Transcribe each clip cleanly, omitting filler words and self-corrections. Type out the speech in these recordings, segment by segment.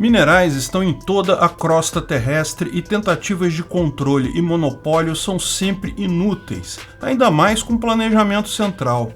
Minerais estão em toda a crosta terrestre e tentativas de controle e monopólio são sempre inúteis, ainda mais com planejamento central.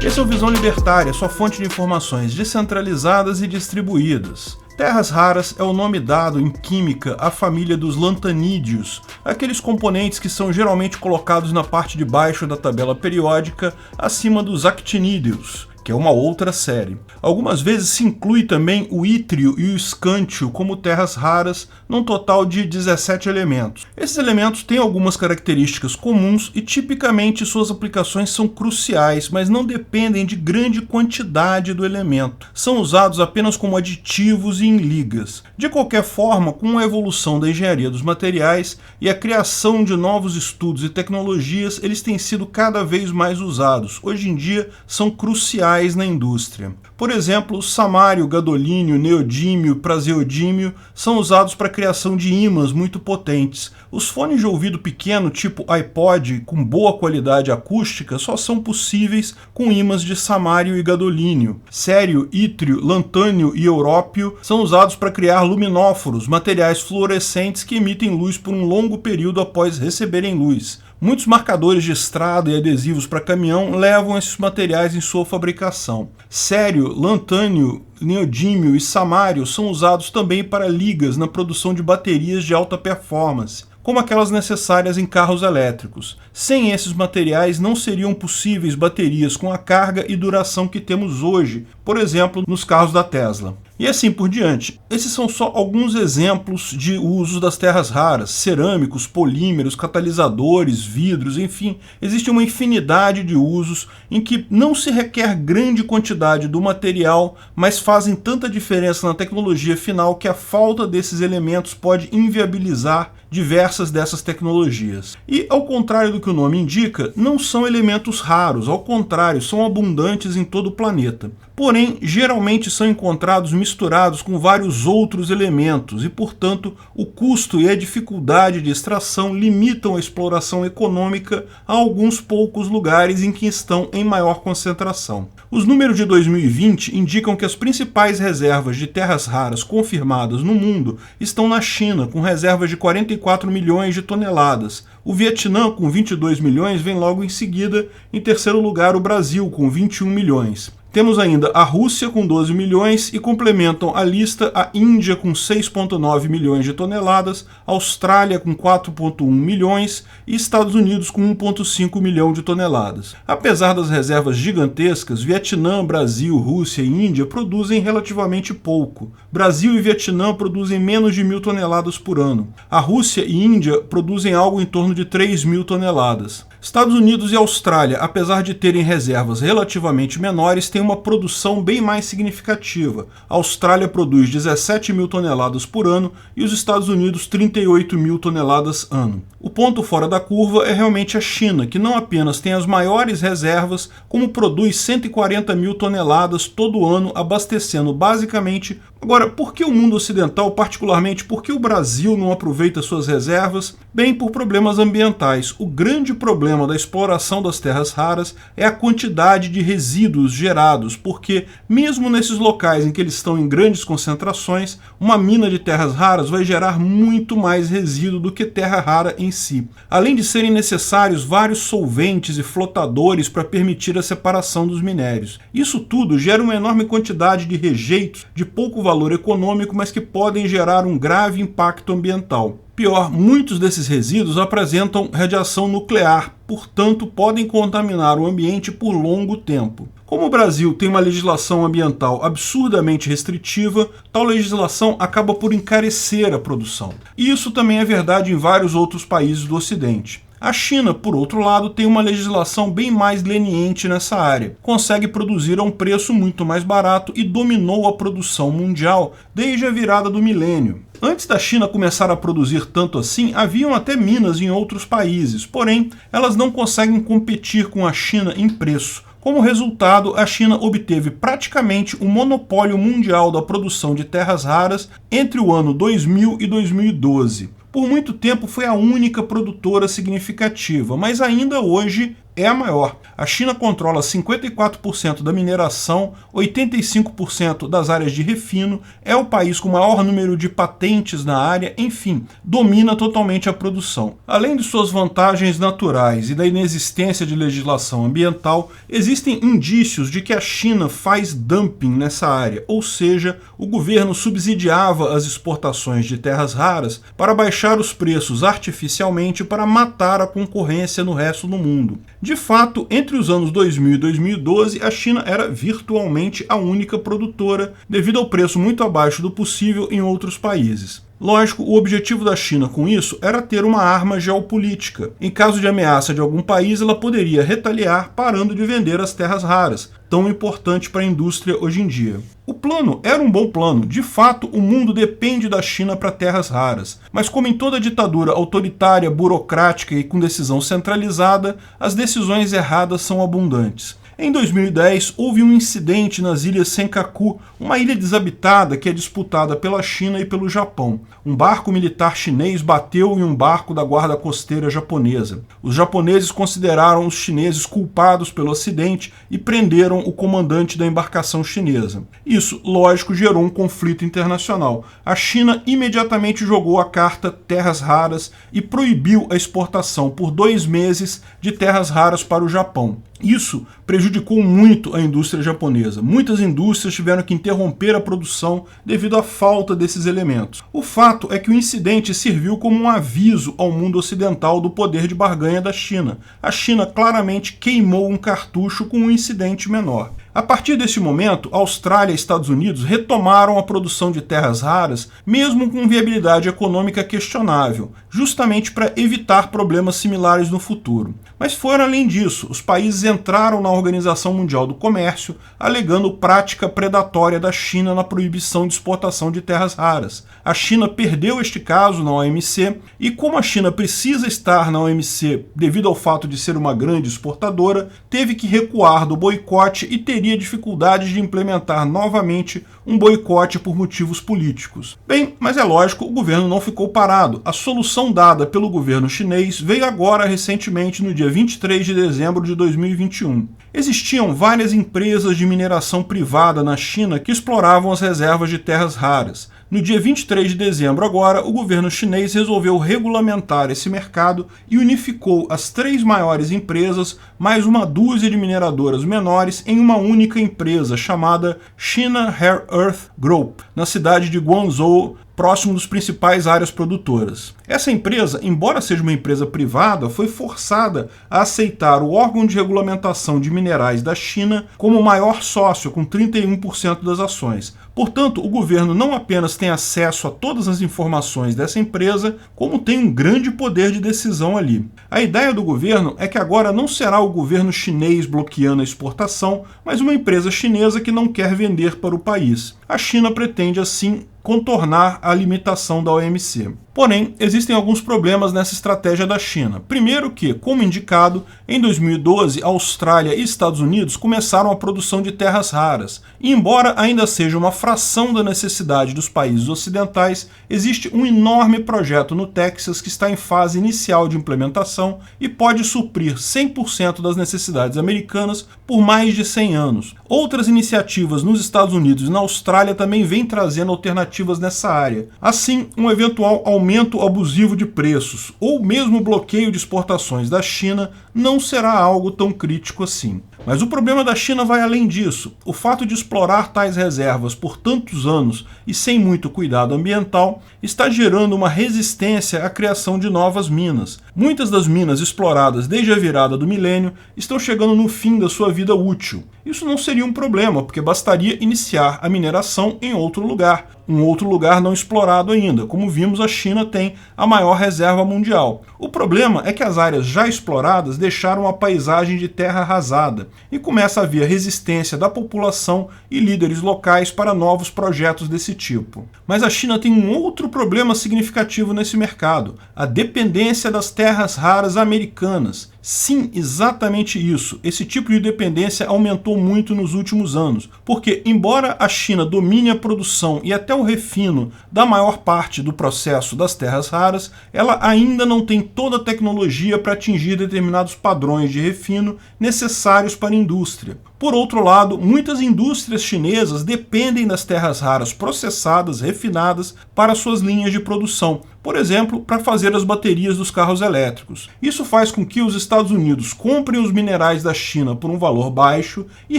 Esse é o Visão Libertária, sua fonte de informações descentralizadas e distribuídas. Terras raras é o nome dado em química à família dos lantanídeos, aqueles componentes que são geralmente colocados na parte de baixo da tabela periódica, acima dos actinídeos, que é uma outra série. Algumas vezes se inclui também o ítrio e o escântio como terras raras, num total de 17 elementos. Esses elementos têm algumas características comuns e tipicamente suas aplicações são cruciais, mas não dependem de grande quantidade do elemento. São usados apenas como aditivos e em ligas. De qualquer forma, com a evolução da engenharia dos materiais e a criação de novos estudos e tecnologias, eles têm sido cada vez mais usados. Hoje em dia, são cruciais na indústria. Por exemplo, o samário, gadolínio, neodímio, praseodímio são usados para a criação de ímãs muito potentes. Os fones de ouvido pequeno, tipo iPod, com boa qualidade acústica, só são possíveis com ímãs de samário e gadolínio. Cério, ítrio, lantânio e európio são usados para criar luminóforos, materiais fluorescentes que emitem luz por um longo período após receberem luz. Muitos marcadores de estrada e adesivos para caminhão levam esses materiais em sua fabricação. Cério, lantânio, neodímio e samário são usados também para ligas na produção de baterias de alta performance, como aquelas necessárias em carros elétricos. Sem esses materiais não seriam possíveis baterias com a carga e duração que temos hoje, por exemplo, nos carros da Tesla. E assim por diante. Esses são só alguns exemplos de usos das terras raras: cerâmicos, polímeros, catalisadores, vidros, enfim, existe uma infinidade de usos em que não se requer grande quantidade do material, mas fazem tanta diferença na tecnologia final que a falta desses elementos pode inviabilizar diversas dessas tecnologias. E, ao contrário do que o nome indica, não são elementos raros, ao contrário, são abundantes em todo o planeta. Porém, geralmente são encontrados misturados com vários outros elementos e, portanto, o custo e a dificuldade de extração limitam a exploração econômica a alguns poucos lugares em que estão em maior concentração. Os números de 2020 indicam que as principais reservas de terras raras confirmadas no mundo estão na China, com reservas de 44 milhões de toneladas. O Vietnã, com 22 milhões, vem logo em seguida. Em terceiro lugar, o Brasil, com 21 milhões. Temos ainda a Rússia com 12 milhões e complementam a lista a Índia com 6,9 milhões de toneladas, Austrália com 4,1 milhões e Estados Unidos com 1,5 milhão de toneladas. Apesar das reservas gigantescas, Vietnã, Brasil, Rússia e Índia produzem relativamente pouco. Brasil e Vietnã produzem menos de 1.000 toneladas por ano. A Rússia e Índia produzem algo em torno de 3.000 toneladas. Estados Unidos e Austrália, apesar de terem reservas relativamente menores, têm uma produção bem mais significativa. A Austrália produz 17.000 toneladas por ano e os Estados Unidos 38.000 toneladas ano. O ponto fora da curva é realmente a China, que não apenas tem as maiores reservas, como produz 140.000 toneladas todo ano, abastecendo basicamente. Agora, por que o mundo ocidental, particularmente por que o Brasil não aproveita suas reservas? Bem, por problemas ambientais. O grande problema da exploração das terras raras é a quantidade de resíduos gerados, porque mesmo nesses locais em que eles estão em grandes concentrações, uma mina de terras raras vai gerar muito mais resíduo do que terra rara em si. Além de serem necessários vários solventes e flotadores para permitir a separação dos minérios. Isso tudo gera uma enorme quantidade de rejeitos de pouco valor econômico, mas que podem gerar um grave impacto ambiental. Pior, muitos desses resíduos apresentam radiação nuclear, portanto podem contaminar o ambiente por longo tempo. Como o Brasil tem uma legislação ambiental absurdamente restritiva, tal legislação acaba por encarecer a produção. E isso também é verdade em vários outros países do Ocidente. A China, por outro lado, tem uma legislação bem mais leniente nessa área. Consegue produzir a um preço muito mais barato e dominou a produção mundial desde a virada do milênio. Antes da China começar a produzir tanto assim, haviam até minas em outros países, porém, elas não conseguem competir com a China em preço. Como resultado, a China obteve praticamente o monopólio mundial da produção de terras raras entre o ano 2000 e 2012. Por muito tempo foi a única produtora significativa, mas ainda hoje é a maior. A China controla 54% da mineração, 85% das áreas de refino, é o país com o maior número de patentes na área, enfim, domina totalmente a produção. Além de suas vantagens naturais e da inexistência de legislação ambiental, existem indícios de que a China faz dumping nessa área, ou seja, o governo subsidiava as exportações de terras raras para baixar os preços artificialmente para matar a concorrência no resto do mundo. De fato, entre os anos 2000 e 2012, a China era virtualmente a única produtora, devido ao preço muito abaixo do possível em outros países. Lógico, o objetivo da China com isso era ter uma arma geopolítica. Em caso de ameaça de algum país, ela poderia retaliar parando de vender as terras raras, tão importante para a indústria hoje em dia. O plano era um bom plano. De fato, o mundo depende da China para terras raras. Mas como em toda ditadura autoritária, burocrática e com decisão centralizada, as decisões erradas são abundantes. Em 2010, houve um incidente nas ilhas Senkaku, uma ilha desabitada que é disputada pela China e pelo Japão. Um barco militar chinês bateu em um barco da guarda costeira japonesa. Os japoneses consideraram os chineses culpados pelo acidente e prenderam o comandante da embarcação chinesa. Isso, lógico, gerou um conflito internacional. A China imediatamente jogou a carta terras raras e proibiu a exportação por 2 meses de terras raras para o Japão. Isso prejudicou muito a indústria japonesa. Muitas indústrias tiveram que interromper a produção devido à falta desses elementos. O fato é que o incidente serviu como um aviso ao mundo ocidental do poder de barganha da China. A China claramente queimou um cartucho com um incidente menor. A partir desse momento, Austrália e Estados Unidos retomaram a produção de terras raras, mesmo com viabilidade econômica questionável, justamente para evitar problemas similares no futuro. Mas foram além disso, os países entraram na Organização Mundial do Comércio, alegando prática predatória da China na proibição de exportação de terras raras. A China perdeu este caso na OMC, e como a China precisa estar na OMC devido ao fato de ser uma grande exportadora, teve que recuar do boicote e teria dificuldades de implementar novamente um boicote por motivos políticos. Bem, mas é lógico, o governo não ficou parado. A solução dada pelo governo chinês veio agora recentemente no dia 23 de dezembro de 2021. Existiam várias empresas de mineração privada na China que exploravam as reservas de terras raras. No dia 23 de dezembro agora, o governo chinês resolveu regulamentar esse mercado e unificou as 3 maiores empresas, mais uma dúzia de mineradoras menores, em uma única empresa chamada China Rare Earth Group, na cidade de Guangzhou, próximo dos principais áreas produtoras. Essa empresa, embora seja uma empresa privada, foi forçada a aceitar o órgão de regulamentação de minerais da China como maior sócio, com 31% das ações. Portanto, o governo não apenas tem acesso a todas as informações dessa empresa, como tem um grande poder de decisão ali. A ideia do governo é que agora não será o governo chinês bloqueando a exportação, mas uma empresa chinesa que não quer vender para o país. A China pretende, assim, contornar a limitação da OMC. Porém, existem alguns problemas nessa estratégia da China. Primeiro que, como indicado, em 2012, a Austrália e Estados Unidos começaram a produção de terras raras. E embora ainda seja uma fração da necessidade dos países ocidentais, existe um enorme projeto no Texas que está em fase inicial de implementação e pode suprir 100% das necessidades americanas por mais de 100 anos. Outras iniciativas nos Estados Unidos e na Austrália também vêm trazendo alternativas nessa área. Assim, um eventual aumento abusivo de preços ou mesmo bloqueio de exportações da China não será algo tão crítico assim. Mas o problema da China vai além disso. O fato de explorar tais reservas por tantos anos e sem muito cuidado ambiental está gerando uma resistência à criação de novas minas. Muitas das minas exploradas desde a virada do milênio estão chegando no fim da sua vida útil. Isso não seria um problema, porque bastaria iniciar a mineração em outro lugar, um outro lugar não explorado ainda. Como vimos, a China tem a maior reserva mundial. O problema é que as áreas já exploradas deixaram a paisagem de terra arrasada e começa a haver resistência da população e líderes locais para novos projetos desse tipo. Mas a China tem um outro problema significativo nesse mercado: a dependência das terras raras americanas. Sim, exatamente isso. Esse tipo de dependência aumentou muito nos últimos anos, porque embora a China domine a produção e até o refino da maior parte do processo das terras raras, ela ainda não tem toda a tecnologia para atingir determinados padrões de refino necessários para a indústria. Por outro lado, muitas indústrias chinesas dependem das terras raras processadas, refinadas, para suas linhas de produção, por exemplo, para fazer as baterias dos carros elétricos. Isso faz com que os Estados Unidos comprem os minerais da China por um valor baixo e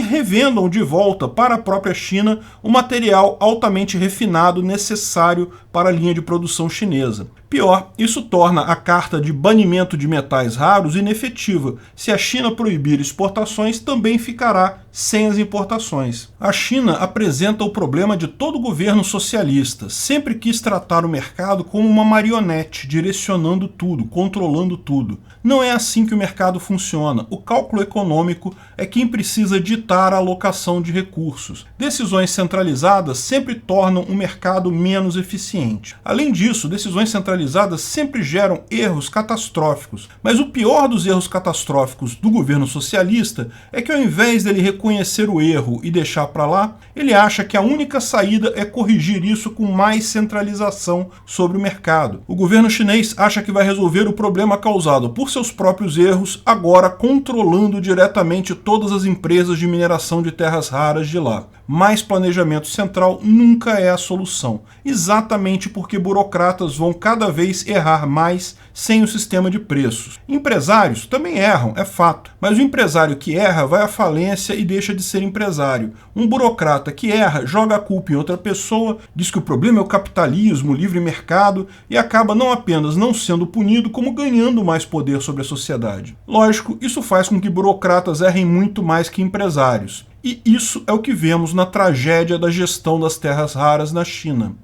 revendam de volta para a própria China o material altamente refinado necessário para a linha de produção chinesa. Pior, isso torna a carta de banimento de metais raros inefetiva. Se a China proibir exportações, também ficará sem as importações. A China apresenta o problema de todo governo socialista. Sempre quis tratar o mercado como uma marionete, direcionando tudo, controlando tudo. Não é assim que o mercado funciona. O cálculo econômico é quem precisa ditar a alocação de recursos. Decisões centralizadas sempre tornam o mercado menos eficiente. Além disso, decisões centralizadas sempre geram erros catastróficos. Mas o pior dos erros catastróficos do governo socialista é que, ao invés dele reconhecer o erro e deixar para lá, ele acha que a única saída é corrigir isso com mais centralização sobre o mercado. O governo chinês acha que vai resolver o problema causado por seus próprios erros, agora controlando diretamente todas as empresas de mineração de terras raras de lá. Mas planejamento central nunca é a solução, exatamente porque burocratas vão cada vez errar mais sem o sistema de preços. Empresários também erram, é fato, mas o empresário que erra vai à falência e deixa de ser empresário. Um burocrata que erra joga a culpa em outra pessoa, diz que o problema é o capitalismo, o livre mercado, e acaba não apenas não sendo punido, como ganhando mais poder sobre a sociedade. Lógico, isso faz com que burocratas errem muito mais que empresários. E isso é o que vemos na tragédia da gestão das terras raras na China.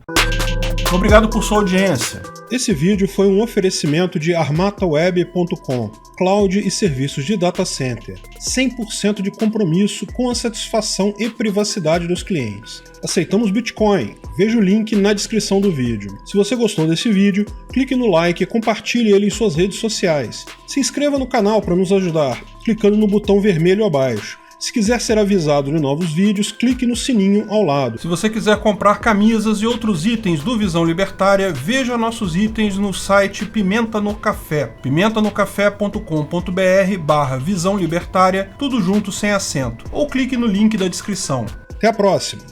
Obrigado por sua audiência. Esse vídeo foi um oferecimento de armataweb.com, cloud e serviços de data center, 100% de compromisso com a satisfação e privacidade dos clientes. Aceitamos Bitcoin, veja o link na descrição do vídeo. Se você gostou desse vídeo, clique no like e compartilhe ele em suas redes sociais. Se inscreva no canal para nos ajudar, clicando no botão vermelho abaixo. Se quiser ser avisado de novos vídeos, clique no sininho ao lado. Se você quiser comprar camisas e outros itens do Visão Libertária, veja nossos itens no site Pimenta no Café, pimentanocafé.com.br/Visão Libertária, tudo junto sem acento, ou clique no link da descrição. Até a próxima!